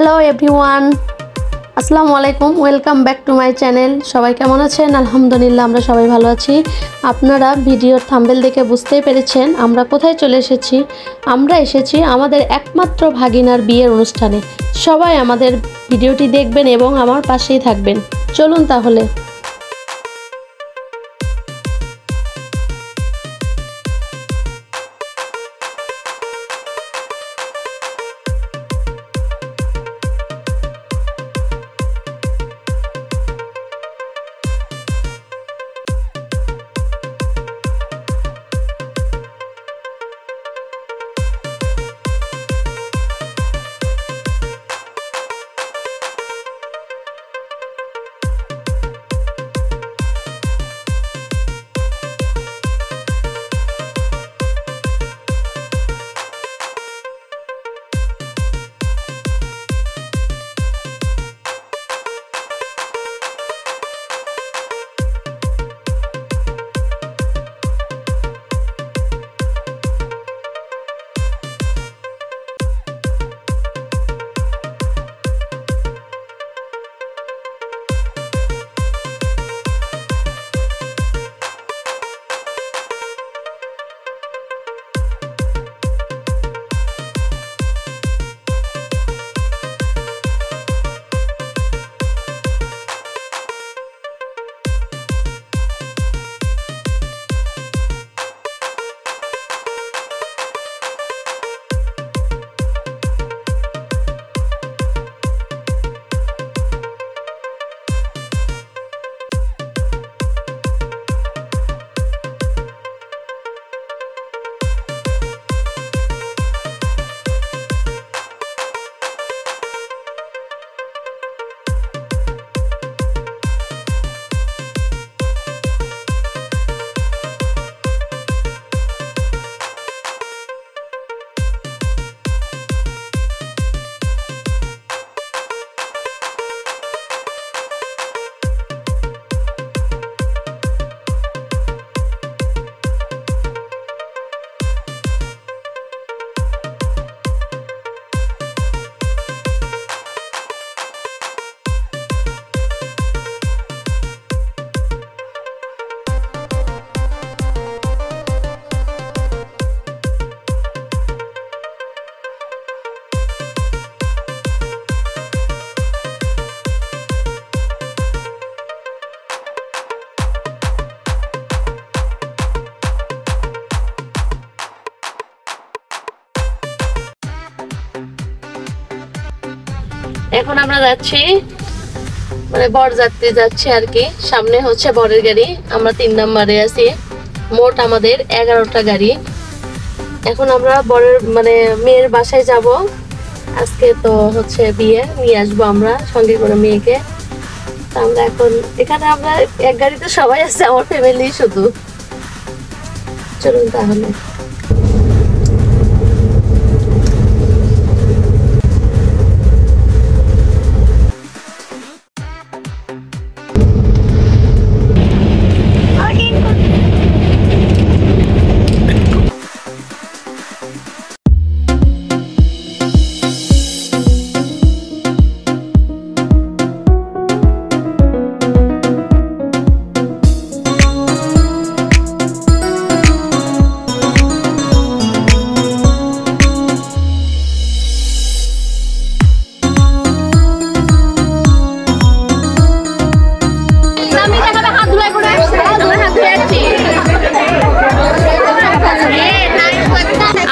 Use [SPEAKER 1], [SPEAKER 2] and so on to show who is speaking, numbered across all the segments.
[SPEAKER 1] Hello everyone, আসসালামু আলাইকুম। Welcome back to my channel. সবাই কেমন আছেন? আলহামদুলিল্লাহ, আমরা সবাই ভালো আছি। আপনারা ভিডিওর থাম্বনেল দেখে বুঝতেই পেরেছেন আমরা কোথায় চলে এসেছি। আমরা এসেছি আমাদের একমাত্র ভাগিনার বিয়ের অনুষ্ঠানে। সবাই আমাদের ভিডিওটি দেখবেন এবং আমার পাশেই থাকবেন। চলুন তাহলে। এখন আমরা যাচ্ছি, মানে বরযাত্রী যাচ্ছে আর কি। সামনে হচ্ছে বরের গাড়ি, আমরা 3 নম্বরে আছি। মোট আমাদের 11টা গাড়ি। এখন আমরা বরের মানে মেয়ের বাসায় যাব। আজকে তো হচ্ছে বিয়ে, নিয়ে আসবো আমরা সঙ্গে করে মেয়েকে। আমরা এখন এখানে আমরা এক গাড়িতে সবাই আছে, আমার ফ্যামিলি শুধু। চলুন তাহলে।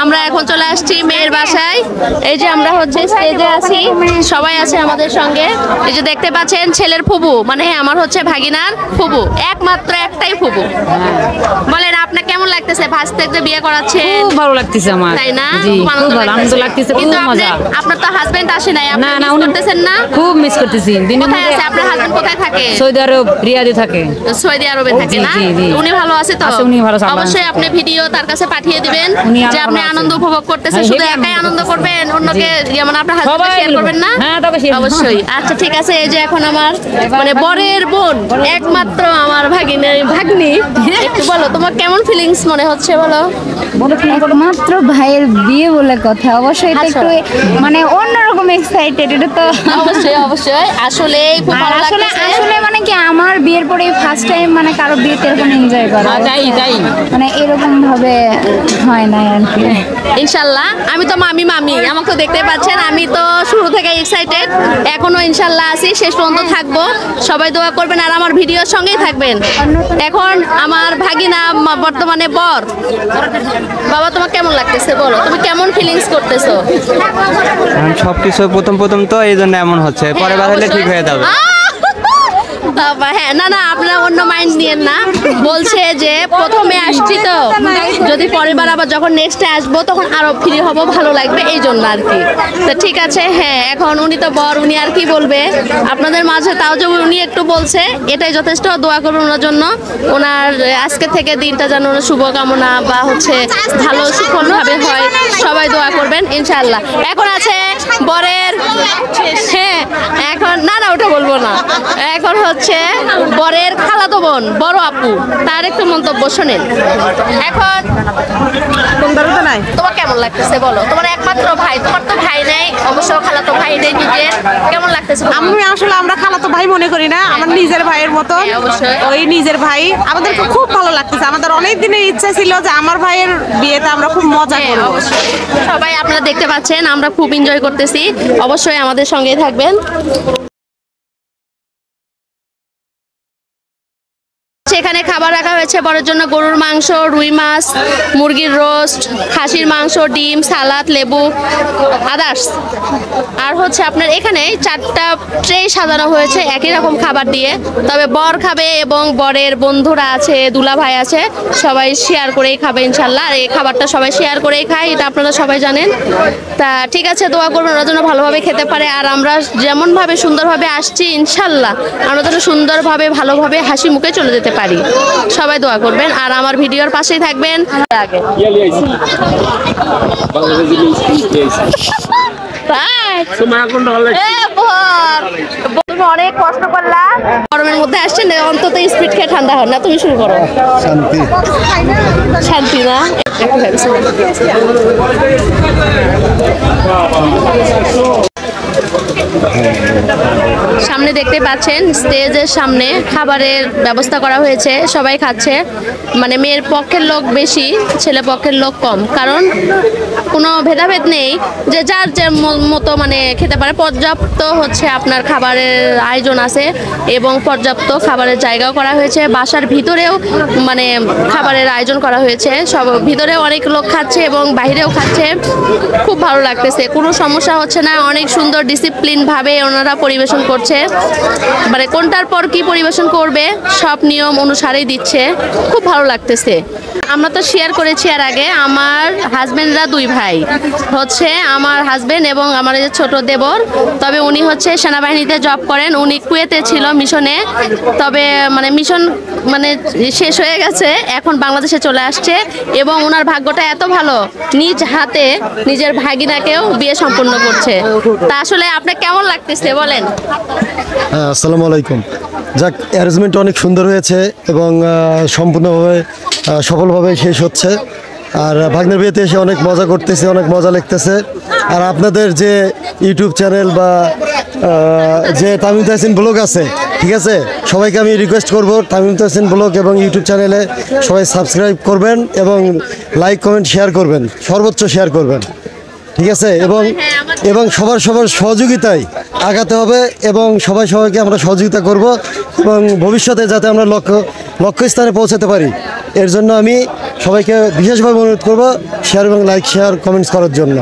[SPEAKER 1] আমরা এখন চলে আসছি মেয়ের বাসায়। এই যে আমরা হচ্ছে স্টেজে আছি, সবাই আছে আমাদের সঙ্গে। এই যে দেখতে পাচ্ছেন ছেলের ফুবু, মানে আমার হচ্ছে ভাগিনার ফুবু, একমাত্র একটাই ফুবু। বলেন আপনার কেমন লাগতেছে? ভাস্তে বিয়ে করাচ্ছে?
[SPEAKER 2] খুব ভালো লাগতেছে আমার,
[SPEAKER 1] তাই না?
[SPEAKER 2] খুব আনন্দ লাগতেছে, খুব মজা।
[SPEAKER 1] আপনার তো হাজবেন্ড আসে নাই, আপনি মিস করতেছেন না?
[SPEAKER 2] খুব মিস করতেছি।
[SPEAKER 1] কোথায় আছে আপনার হাজবেন্ড? কোথায় থাকে?
[SPEAKER 2] সৌদি আরব, রিয়াদে থাকে।
[SPEAKER 1] সৌদি আরবে থাকে না? উনি ভালো আছে তো?
[SPEAKER 2] উনি ভালো আছে।
[SPEAKER 1] অবশ্যই আপনি ভিডিও তার কাছে পাঠিয়ে দিবেন যে আপনি আনন্দ উপভোগ করতেছেন। শুধু একাই আনন্দ করবেন অন্যকে মানে আপনার হাজবেন্ড শেয়ার করবেন না?
[SPEAKER 2] হ্যাঁ তবে
[SPEAKER 1] অবশ্যই। আচ্ছা ঠিক আছে, এই যে এখন আমার মানে বরের বোন একমাত্র আমার ভাগ্নি, একটু বলো তোমার কেমন ফিলিংস মনে হচ্ছে বলো?
[SPEAKER 3] একমাত্র ভাইয়ের বিয়ে বলে কথা, অবশ্যই এটা
[SPEAKER 1] আচ্ছা।
[SPEAKER 3] একটু মানে অন্যরকম এক্সাইটেড, এটা তো
[SPEAKER 1] অবশ্যই অবশ্যই, আসলে খুব
[SPEAKER 3] আর
[SPEAKER 1] ভালো
[SPEAKER 3] আসলে
[SPEAKER 1] লাগছে।
[SPEAKER 3] আসলে মানে কি আমার বিয়ের পরে ফার্স্ট টাইম মানে কারো বিয়েতে এরকম এনজয় করা,
[SPEAKER 2] তাই
[SPEAKER 3] মানে এরকম ভাবে হয় না আর কি।
[SPEAKER 1] ইনশাল্লাহ আমি তো মামি আমাকে তো দেখতে পাচ্ছেন, আমি তো শুরু থেকে এক্সাইটেড, এখনো ইনশাল্লাহ আছি, শেষ পর্যন্ত থাকবো। সবাই দোয়া করবেন আর আমার ভিডিওর সঙ্গেই থাকবেন। এখন আমার ভাগিনা বর্তমানে বর, বাবা তোমার কেমন লাগতেছে বলো, তুমি কেমন ফিলিংস করতেছো?
[SPEAKER 4] সবকিছু প্রথম তো এই জন্য এমন হচ্ছে, পরে বার হলে ঠিক হয়ে যাবে।
[SPEAKER 1] হ্যাঁ না আপনারা অন্য মাইন্ড নিয়েন না, বলছে যে প্রথমে আসছি তো, যদি পরের বার আবার যখন নেক্সটে আসবো তখন আরো ফ্রি হব, ভালো লাগবে এই জন্য আর কি। তো ঠিক আছে, হ্যাঁ এখন উনি তো বর, উনি আর কি বলবে আপনাদের মাঝে, তাও যে উনি একটু বলছে এটাই যথেষ্ট। দোয়া করুন ওনার জন্য, ওনার আজকে থেকে দিনটা যেন ওনার শুভকামনা বা হচ্ছে ভালো সুফলভাবে হয়, সবাই দোয়া করবেন ইনশাআল্লাহ। এখন আছে বরের, হ্যাঁ এখন না ওটা বলবো না, এখন হচ্ছে বরের খালাতো বোন বড় আপু, তার একটু মন্তব্য শোনেন। এখন তোমার কেমন লাগতেছে বলো, তোমার একমাত্র ভাই, তোমার তো ভাই নেই অবশ্য, খালাতো ভাই নেই নিজের, কেমন লাগতেছে?
[SPEAKER 5] আমি আসলে আমরা খালাতো ভাই মনে করি না, আমার নিজের ভাইয়ের মতো,
[SPEAKER 1] হ্যাঁ, অবশ্যই।
[SPEAKER 5] ওই নিজের ভাই। আমাদেরকে খুব ভালো লাগতেছে, আমাদের অনেক দিনের ইচ্ছা ছিল যে আমার ভাইয়ের বিয়েতে আমরা খুব মজা
[SPEAKER 1] হ্যাঁ,
[SPEAKER 5] করব।
[SPEAKER 1] অবশ্যই। সবাই আপনারা দেখতে পাচ্ছেন আমরা খুব এনজয় করতেছি, অবশ্যই আমাদের সঙ্গেই থাকবেন। সেখানে খাবার রাখা হয়েছে বরের জন্য, গরুর মাংস, রুই মাছ, মুরগির রোস্ট, খাসির মাংস, ডিম, সালাদ, লেবু, আদার্স। আর হচ্ছে আপনার এখানে 4টা ট্রে সাজানো হয়েছে একই রকম খাবার দিয়ে, তবে বর খাবে এবং বরের বন্ধুরা আছে, দুলা ভাই আছে, সবাই শেয়ার করেই খাবে ইনশাল্লাহ। আর এই খাবারটা সবাই শেয়ার করেই খায়, এটা আপনারা সবাই জানেন। তা ঠিক আছে, দোয়া করবেন ওরা যেন ভালোভাবে খেতে পারে, আর আমরা যেমনভাবে সুন্দরভাবে আসছি ইনশাল্লাহ আমরা যেন সুন্দরভাবে ভালোভাবে হাসি মুখে চলে যেতে পারি, সবাই দোয়া করবেন আর আমার ভিডিওর পাশেই থাকবেন। আগে তুমি অনেক কষ্ট করলা, গরমের মধ্যে আসছেন, অন্তত স্পিড খেয়ে ঠান্ডা হন না, তুমি শুরু করো। শান্তি না সামনে দেখতে পাচ্ছেন স্টেজের সামনে খাবারের ব্যবস্থা করা হয়েছে, সবাই খাচ্ছে, মানে মেয়ের পক্ষের লোক বেশি, ছেলে পক্ষের লোক কম, কারণ কোনো ভেদাভেদ নেই, যে যার যে মতো মানে খেতে পারে। পর্যাপ্ত হচ্ছে আপনার খাবারের আয়োজন আছে এবং পর্যাপ্ত খাবারের জায়গাও করা হয়েছে, বাসার ভিতরেও মানে খাবারের আয়োজন করা হয়েছে, সব ভিতরেও অনেক লোক খাচ্ছে এবং বাইরেও খাচ্ছে, খুব ভালো লাগতেছে, কোনো সমস্যা হচ্ছে না, অনেক সুন্দর ডিসিপ্লিন ভাবে ওনারা পরিবেশন করছে, মানে কোনটার পর কি পরিবেশন করবে সব নিয়ম অনুসারেই দিচ্ছে, খুব ভালো লাগতেছে। আমরা তো শেয়ার করেছি আর আগে, আমার হাজবেন্ডরা 2 ভাই, হচ্ছে আমার হাজবেন্ড এবং আমার যে ছোট দেবর, তবে উনি হচ্ছে সেনাবাহিনীতে জব করেন, উনি কুয়েতে ছিল মিশনে, তবে মানে মিশন মানে শেষ হয়ে গেছে, এখন বাংলাদেশে চলে আসছে এবং ওনার ভাগ্যটা এত ভালো, নিজ হাতে নিজের ভাগিনাকেও বিয়ে সম্পন্ন করছে। তা আসলে আপনার কেমন লাগতেছে বলেন?
[SPEAKER 6] হ্যাঁ, আসসালামু আলাইকুম। যাক, অ্যারেঞ্জমেন্ট অনেক সুন্দর হয়েছে এবং সম্পূর্ণভাবে সফলভাবে শেষ হচ্ছে। আর ভাগ্নের বিয়েতে এসে অনেক মজা করতেছে, অনেক মজা লাগতেছে। আর আপনাদের যে ইউটিউব চ্যানেল বা যে তামিম তাহসিন ব্লগ আছে, ঠিক আছে, সবাইকে আমি রিকোয়েস্ট করব তামিম তাহসিন ব্লগ এবং ইউটিউব চ্যানেলে সবাই সাবস্ক্রাইব করবেন এবং লাইক কমেন্ট শেয়ার করবেন, সর্বোচ্চ শেয়ার করবেন, ঠিক আছে, এবং সবার সহযোগিতায় আগাতে হবে এবং সবাইকে আমরা সহযোগিতা করব এবং ভবিষ্যতে যাতে আমরা লক্ষ্যস্থানে পৌঁছাতে পারি, এর জন্য আমি সবাইকে বিশেষভাবে অনুরোধ করব শেয়ার এবং লাইক শেয়ার কমেন্টস করার জন্য।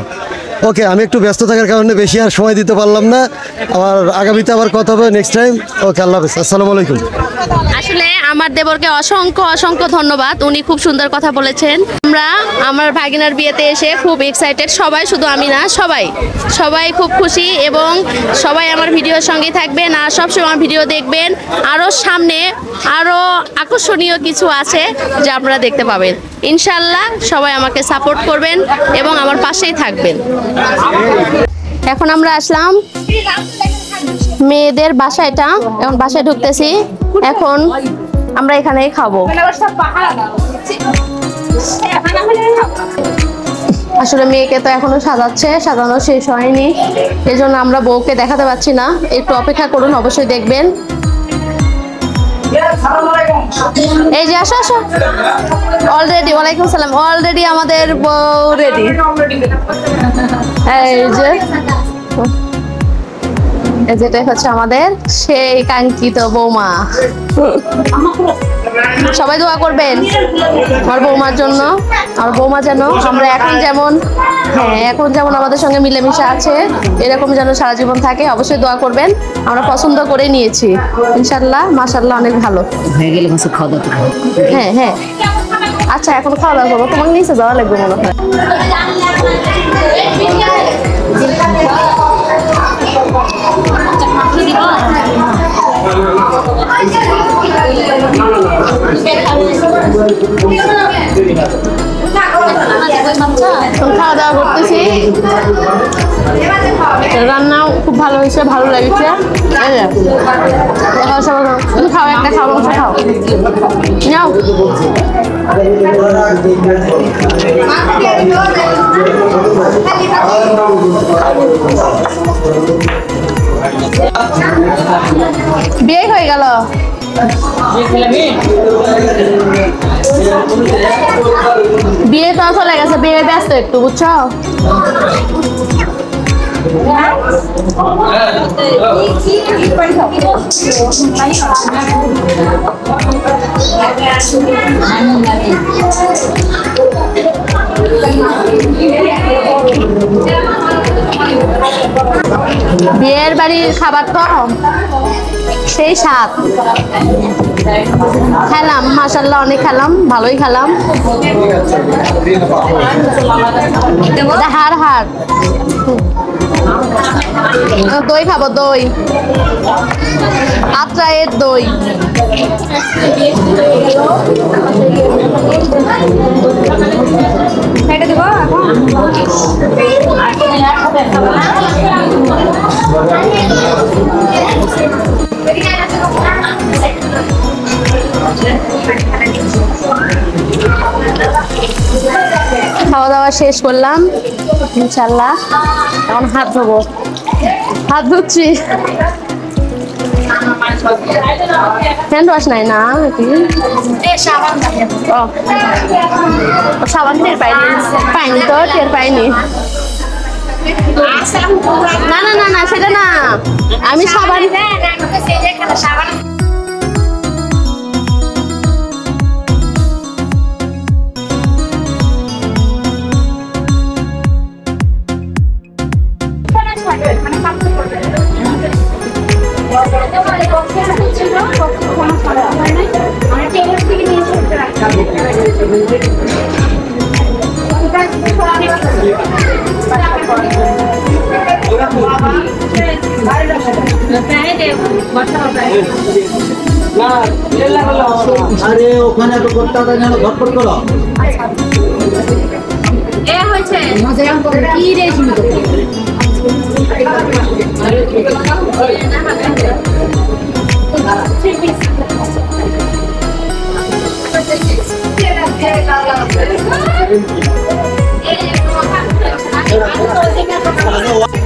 [SPEAKER 6] ওকে, আমি একটু ব্যস্ত থাকার কারণে বেশি আর সময় দিতে পারলাম না, আবার আগামীতে আবার কথা হবে নেক্সট টাইম। ওকে, আল্লাহ হাফেজ, আসসালামু আলাইকুম।
[SPEAKER 1] আসলে আমার দেবরকে অসংখ্য অসংখ্য ধন্যবাদ, উনি খুব সুন্দর কথা বলেছেন। আমরা আমার ভাগিনার বিয়েতে এসে খুব এক্সাইটেড, সবাই, শুধু আমি না, সবাই সবাই খুব খুশি এবং সবাই আমার ভিডিওর সঙ্গেই থাকবেন আর সবসময় আমার ভিডিও দেখবেন। আরও সামনে আরও আকর্ষণীয় কিছু আছে যা আপনারা দেখতে পাবেন। ইনশাল্লাহ সবাই আমাকে সাপোর্ট করবেন এবং আমার পাশেই থাকবেন। এখন আমরা আসলাম মেয়েদের বাসা, এটা এখন বাসায় ঢুকতেছি। এখন আমরা এখানেই খাবো। আসলে মেয়েকে তো এখনো সাজাচ্ছে, সাজানো শেষ হয়নি, এই জন্য আমরা বউকে দেখাতে পাচ্ছি না। একটু অপেক্ষা করুন, অবশ্যই দেখবেন। এই যে আসো আসো, অলরেডি, ওয়ালাইকুম সালাম, অলরেডি আমাদের বউ রেডি। এই যে যেটাই হচ্ছে আমাদের সেই কাঙ্ক্ষিত বৌমা। সবাই দোয়া করবেন আমার বৌমার জন্য, আমার বৌমা যেন আমরা এখন যেমন, হ্যাঁ এখন যেমন আমাদের সঙ্গে মিলেমিশে আছে, এরকম যেন সারা জীবন থাকে। অবশ্যই দোয়া করবেন, আমরা পছন্দ করে নিয়েছি ইনশাল্লাহ, মাশাল্লাহ অনেক ভালো
[SPEAKER 2] হয়ে গেলে মাসে খাওয়া দাওয়া।
[SPEAKER 1] হ্যাঁ হ্যাঁ, আচ্ছা এখন খাওয়া দাওয়া করবো, তোমাকে নিচে যাওয়া লাগবে মনে হয়। খাওয়া দাওয়া করতেছি, রান্নাও খুব ভালো হয়েছে, ভালো লাগছে। তুমি খাও, একটা খাও, মাংস খাও, নাও। বিয়ে হয়ে গেল, বিয়ে তো চলে গেছে, বিয়ে ব্যস্ত একটু, বুঝছো? বিয়ের বাড়ির খাবার তো সেই স্বাদ, খেলাম মাশাআল্লাহ, অনেক খেলাম, ভালোই খেলাম। হাড় হাড় দই খাবো, দই, আত্রায়ের দই। খাওয়া দাওয়া শেষ করলাম ইনশাল্লাহ, এখন হাত ধোবো, হাত ধুচ্ছি। হ্যান্ড ওয়াশ নাই না, সাবান টের পাইনি, পাইনি তো, টের পাইনি। না না না না, সেটা না, আমি সাবান
[SPEAKER 7] আরে ওখানে তো করতে হবে না, ঘটপট করো।
[SPEAKER 3] এ হয়েছে কি রে শুনে তো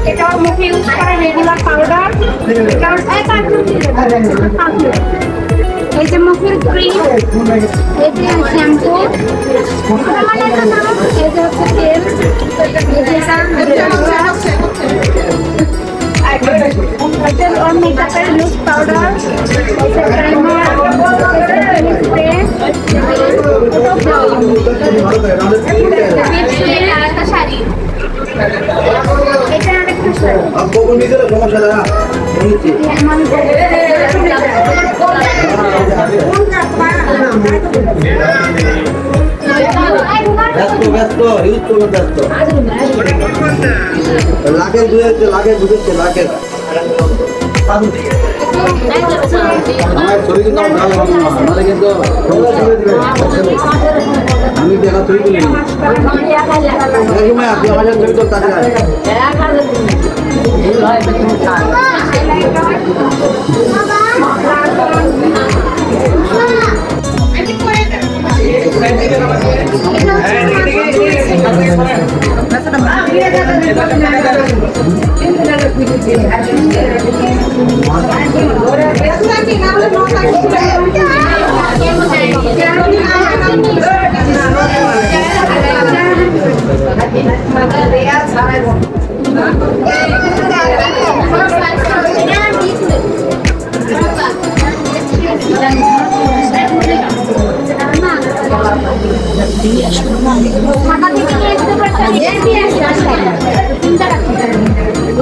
[SPEAKER 3] এটা মুখে ইউজ করা রেগুলার পাউডার, এই যে মুখের ক্রিম, এই যে শ্যাম্পু, এই যে হচ্ছে তেল, তেল और মেকআপের লুজ পাউডার, শাড়ি, এটা আরেকটা শাড়ি। সমস্যা না
[SPEAKER 7] ব্যস্ত ব্যস্ত ইউজ করবেন ব্যস্ত লাখের বুঝেছে লাখের আমার ছবি কিন্তু আমার ভালো লাগে না নাহলে কিন্তু আমি দেখা ছবি তুলি আপনি আমার ছবি তো তাকে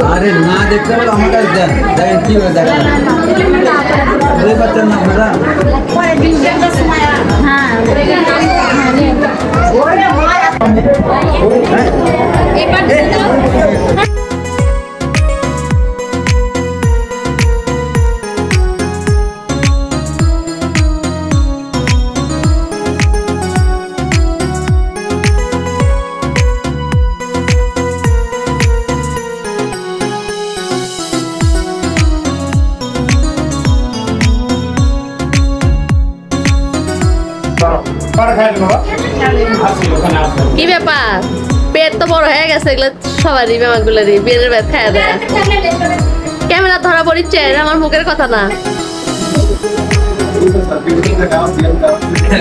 [SPEAKER 7] আরে না দেখতে পারো আমার কাছে দেন দেখেন কি করে দেখেন বুঝতে পারছেন না আপনারা
[SPEAKER 1] কি ব্যাপার পেট তো বড় হয়ে গেছে এগুলো সবারই ব্যাপারগুলোরই বিয়ের ব্যাট খাওয়া দেয় ক্যামেরা ধরা পড়িচ্ছে আমার মুখের কথা না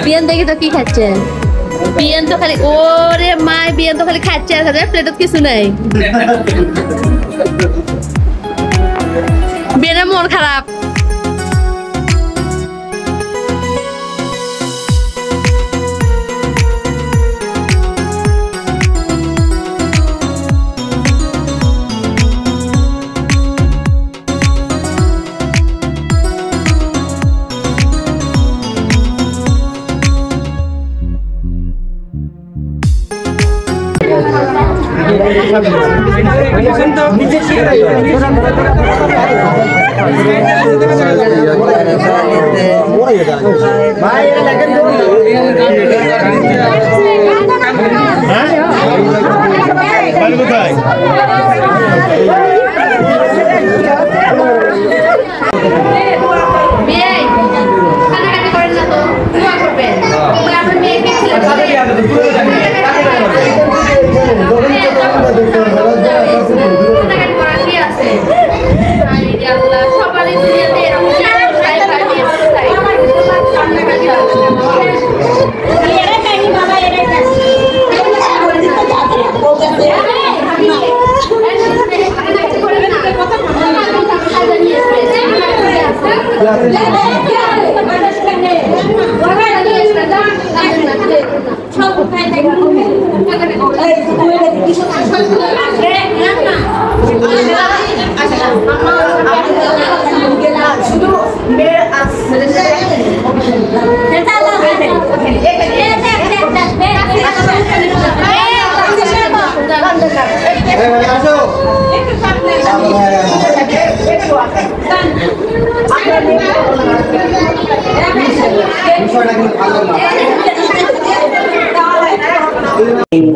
[SPEAKER 1] বিয়ান দেখি তো কি খাচ্ছেন বিয়ান তো খালি ওরে মায় বিয়ান তো খালি খাচ্ছে আর খাচ্ছে প্লেটত কিছু নেই বিয়ানের মন খারাপ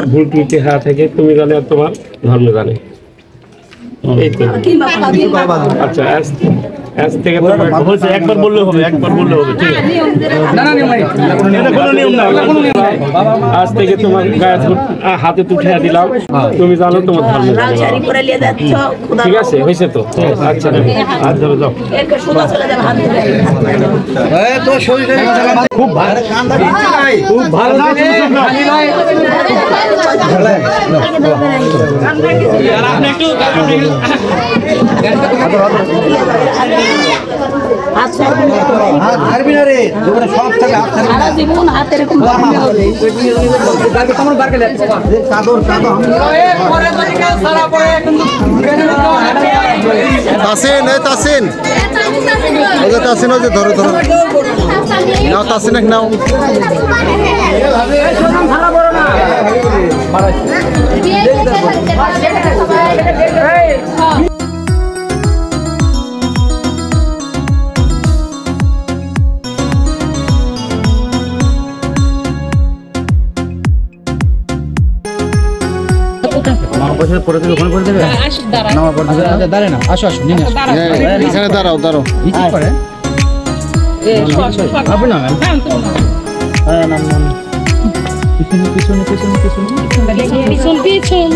[SPEAKER 8] ভুল ত্রুটি হওয়া থেকে তুমি জানে আর তোমার ধর্ম জানে এই তো আচ্ছা আজ থেকে বলছে একবার বললে হবে ঠিক আছে এটা কোনো নিয়ম না আজ থেকে তোমার গায়ে হাতে তুলে দিলাম তুমি জানো তোমার ধর্ম ঠিক আছে হয়েছে তো আচ্ছা হাত ধরে যাও খুব ভালো খুব ভালো আপনি একটু
[SPEAKER 6] তাসিন এই তাসিন ওই যে তাসিন ওই যে ধরো ধরো নাও তাসিন এক নাও এখানে দাঁড়াও দাঁড়াও
[SPEAKER 1] পিছন